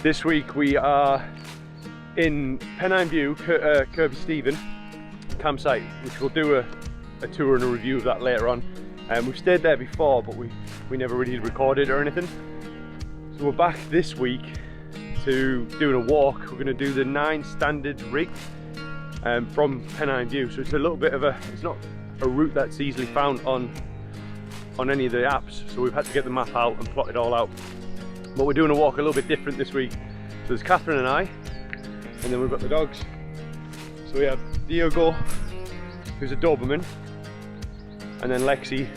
This week we are in Pennine View, Kirkby Campsite, which we'll do a tour and a review of that later on. We've stayed there before, but we never really recorded or anything. So we're back this week to doing a walk. We're going to do the 9 standards Rigg from Pennine View. So it's a little bit of it's not a route that's easily found on any of the apps. So we've had to get the map out and plot it all out. But we're doing a walk a little bit different this week. So there's Catherine and I, and then we've got the dogs. So we have Diego, who's a Doberman, and then Lexi,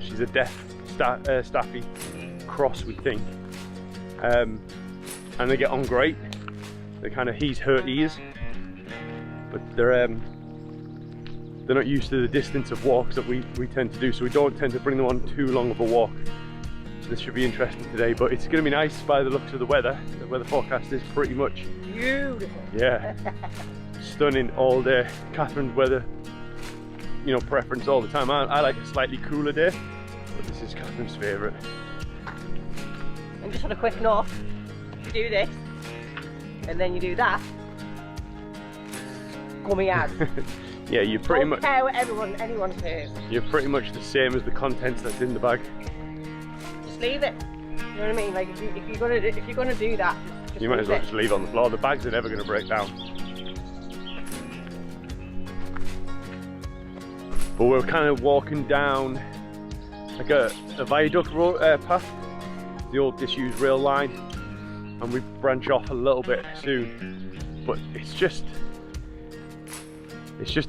she's a deaf Staffy cross, we think. And they get on great. They're kind of her ears, but they're not used to the distance of walks that we tend to do, so we don't tend to bring them on too long of a walk. So this should be interesting today, but it's going to be nice by the looks of the weather. The weather forecast is pretty much beautiful. Yeah, stunning all day. Catherine's weather, you know, preference all the time. I like a slightly cooler day, but this is Catherine's favourite. And just on a quick note, you do this, and then you do that. Gummy ass. Yeah, you're pretty much. Don't care what anyone says. You're pretty much the same as the contents that's in the bag. Just leave it. You know what I mean? Like if you're gonna do that, just you might as well it. just leave it on the floor. The bags are never going to break down. But we're kind of walking down like a viaduct road, path, the old disused rail line, and we branch off a little bit soon. But it's just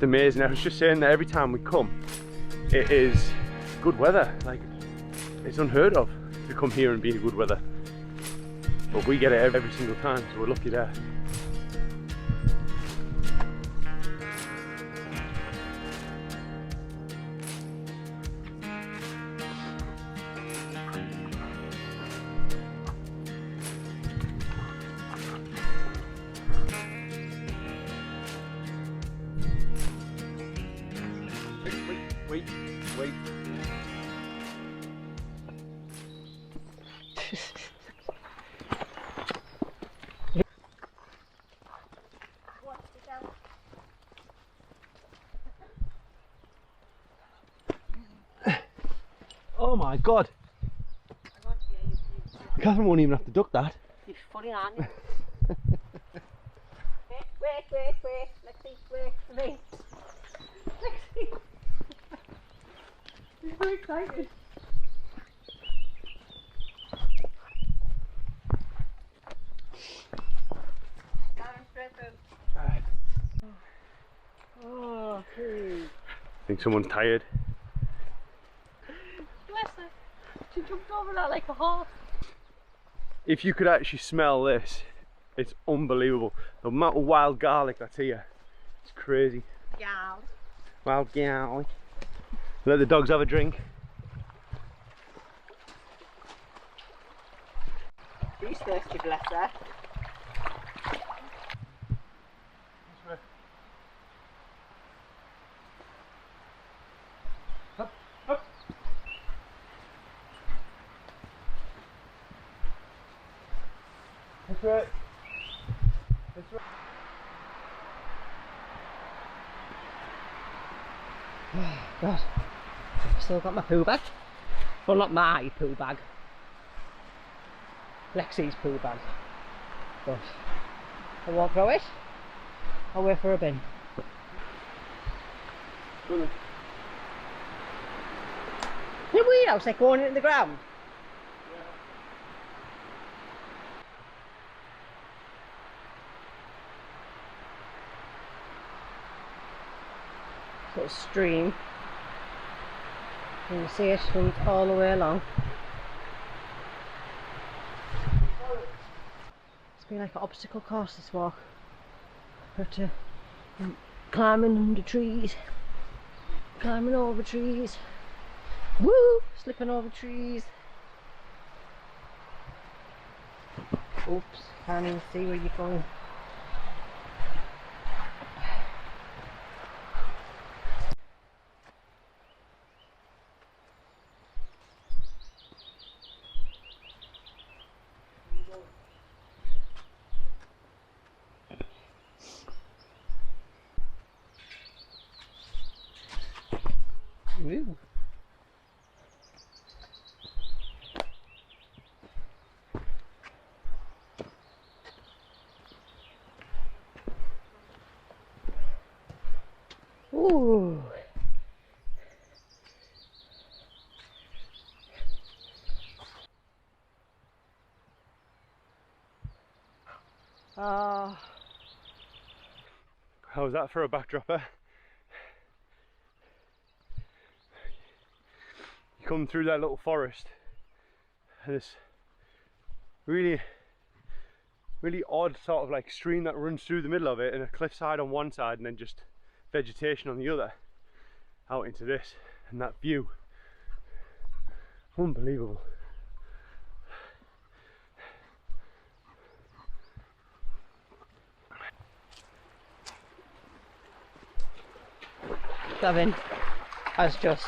amazing. I was just saying that every time we come, it is good weather. Like, it's unheard of to come here and be in good weather, but we get it every single time, so we're lucky there. Wait. Oh my God! Catherine won't even have to duck that. You're funny, aren't you? Wait. Lexi, wait for me. Lexi. She's very excited. Oh, please. I think someone's tired. Bless her. She jumped over that like a horse. If you could actually smell this, it's unbelievable. The amount of wild garlic that's here, it's crazy. Gal. Wild garlic. Let the dogs have a drink. She's thirsty, bless her. Up, up. That's right. That's right. God, I've still got my poo bag. Well, not my poo bag. Lexi's poo bag. But I won't throw it. I'll wait for a bin. Good. Isn't it weird how it's like going in the ground? Little stream. You can see it runs all the way along. It's been like an obstacle course this walk. Had to climbing under trees, climbing over trees, woo, slipping over trees. Oops, can't even see where you're going. Ooh. Ooh. Ah. How was that for a backdropper? You come through that little forest and this really odd sort of like stream that runs through the middle of it, and a cliffside on one side and then just vegetation on the other, out into this, and that view, unbelievable. Gavin has just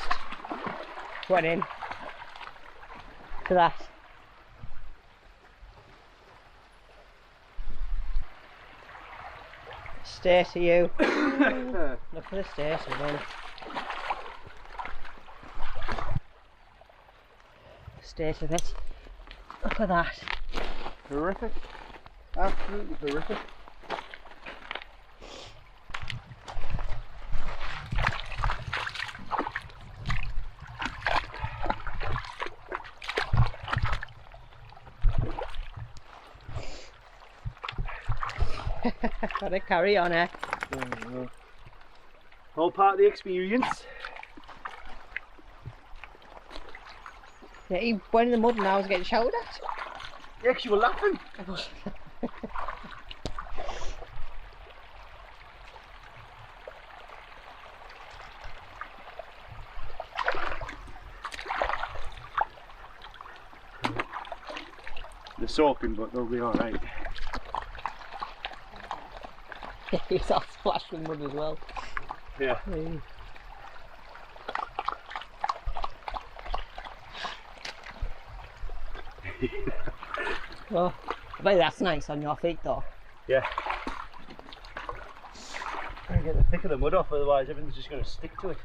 went in to that. Stay to you. Look for the station then. State of it. Look at that. Horrific. Absolutely horrific. Gotta carry on, eh? All part of the experience. Yeah, he went in the mud and I was getting shouted at. Yeah, 'cause you were laughing. They're soaking, but they'll be alright. He's all splashed with mud as well. Yeah. Well, I bet that's nice on your feet though. Yeah. Try and get the thick of the mud off, otherwise everything's just going to stick to it.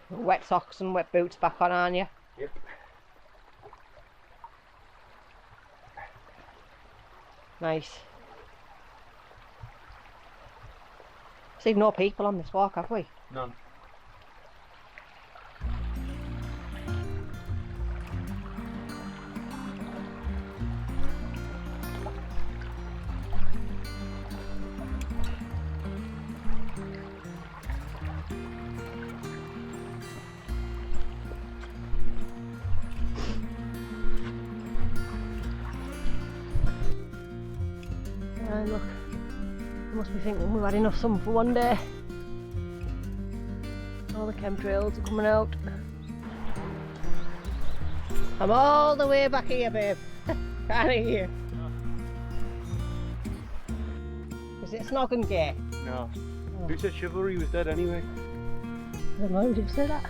Wet socks and wet boots back on, aren't you? Yep. Nice. Seen no people on this walk, have we? None. Look, you must be thinking we've had enough sun for one day. All the chemtrails are coming out. I'm all the way back here, babe. Can't hear. Is it Snogging Gay? No. Oh. Who said chivalry was dead anyway? I don't know, did you say that?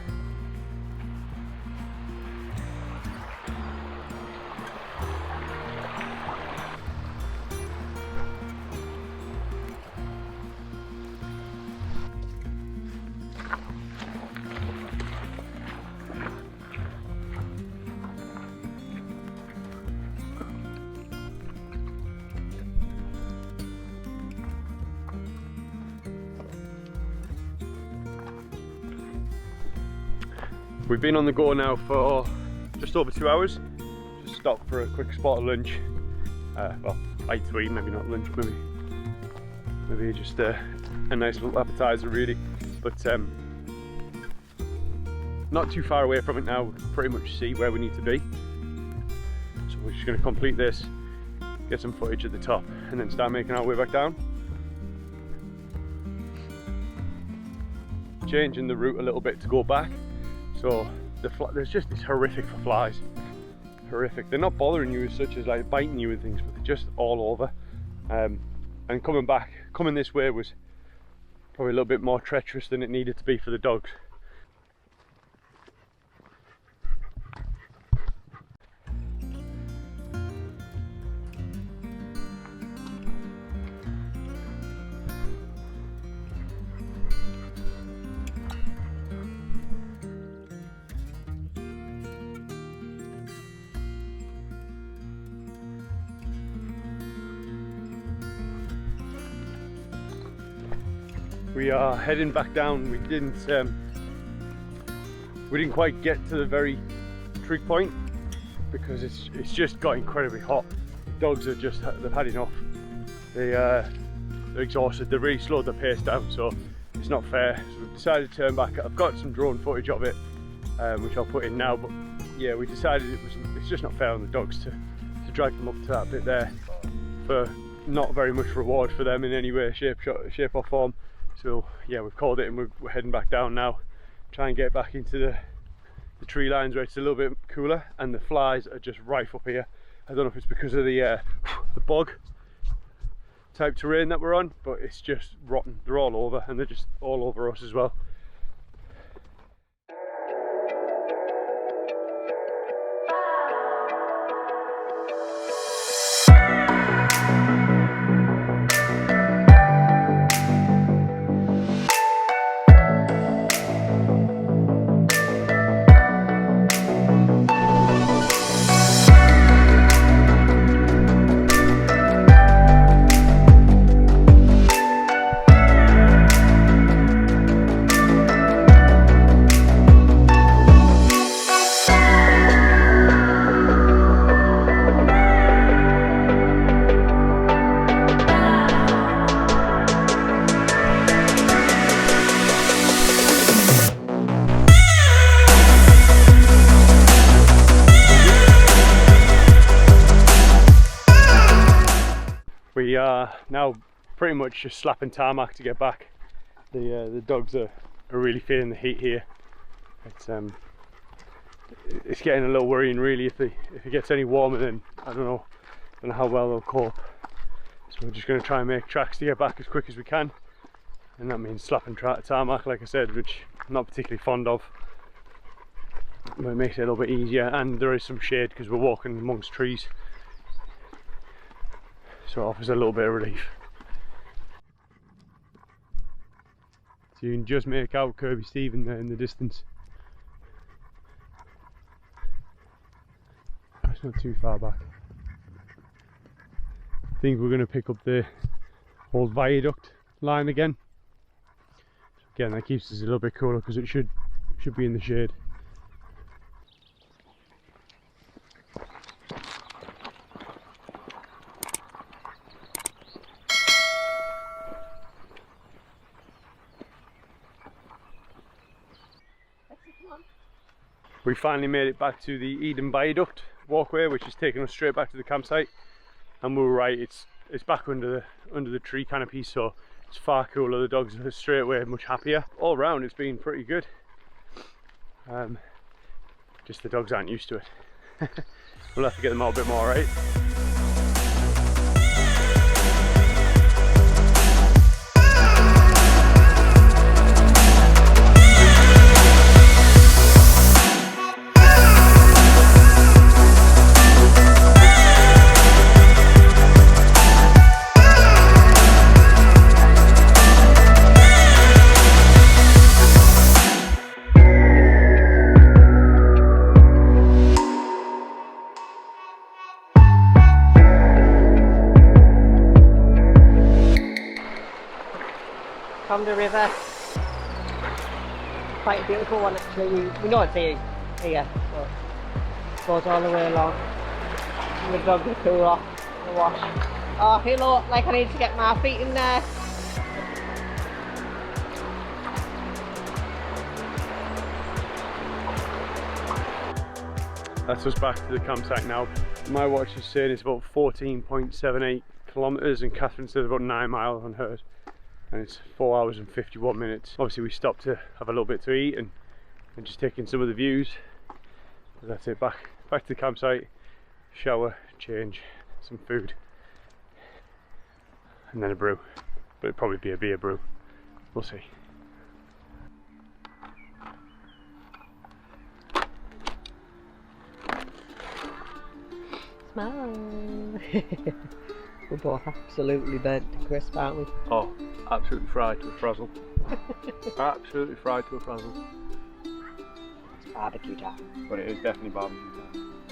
We've been on the go now for just over 2 hours. Just stopped for a quick spot of lunch. Well, bite to eat, maybe not lunch, maybe just a nice little appetizer really. But not too far away from it now. We can pretty much see where we need to be. So we're just going to complete this, get some footage at the top, and then start making our way back down. Changing the route a little bit to go back. So there's just, it's horrific for flies. Horrific. They're not bothering you as such as like biting you and things, but they're just all over. and coming this way was probably a little bit more treacherous than it needed to be for the dogs. We are heading back down. We didn't quite get to the very trig point because it's just got incredibly hot. The dogs are they've had enough. They're exhausted. They really slowed their pace down, so it's not fair. So we've decided to turn back. I've got some drone footage of it, which I'll put in now. But yeah, we decided it's just not fair on the dogs to drag them up to that bit there for not very much reward for them in any way, shape or form. So yeah, we've called it and we're heading back down now. Try and get back into the tree lines where it's a little bit cooler, and the flies are just rife up here. I don't know if it's because of the bog type terrain that we're on, but it's just rotten. They're all over, and they're just all over us as well. We are now pretty much just slapping tarmac to get back. The dogs are really feeling the heat here. It's getting a little worrying really. If it gets any warmer, then I don't know how well they'll cope. So we're just going to try and make tracks to get back as quick as we can, and that means slapping tarmac, like I said, which I'm not particularly fond of, but it makes it a little bit easier, and there is some shade because we're walking amongst trees. So it offers a little bit of relief. So you can just make out Kirkby Stephen there in the distance. It's not too far back. I think we're going to pick up the old viaduct line again. Again, that keeps us a little bit cooler because it should be in the shade. We finally made it back to the Eden Viaduct walkway, which is taking us straight back to the campsite, and we were right, it's back under the tree canopy, so it's far cooler. The dogs are straight away much happier. All round it's been pretty good. Just the dogs aren't used to it. We'll have to get them out a bit more, right? From the river. Quite a beautiful one actually. We know it's here, but it goes all the way along. And the dogs are cool off the wash. Oh, I feel like I need to get my feet in there. That's us back to the campsite now. My watch is saying it's about 14.78 kilometres and Catherine said about 9 miles on hers. And it's 4 hours and 51 minutes. Obviously we stopped to have a little bit to eat and just take in some of the views. But that's it, back to the campsite, shower, change, some food. and then a brew. But it'd probably be a beer brew. We'll see. Smile. We're both absolutely burnt to crisp, aren't we? Oh, absolutely fried to a frazzle. Absolutely fried to a frazzle. It's barbecue time. But it is definitely barbecue time.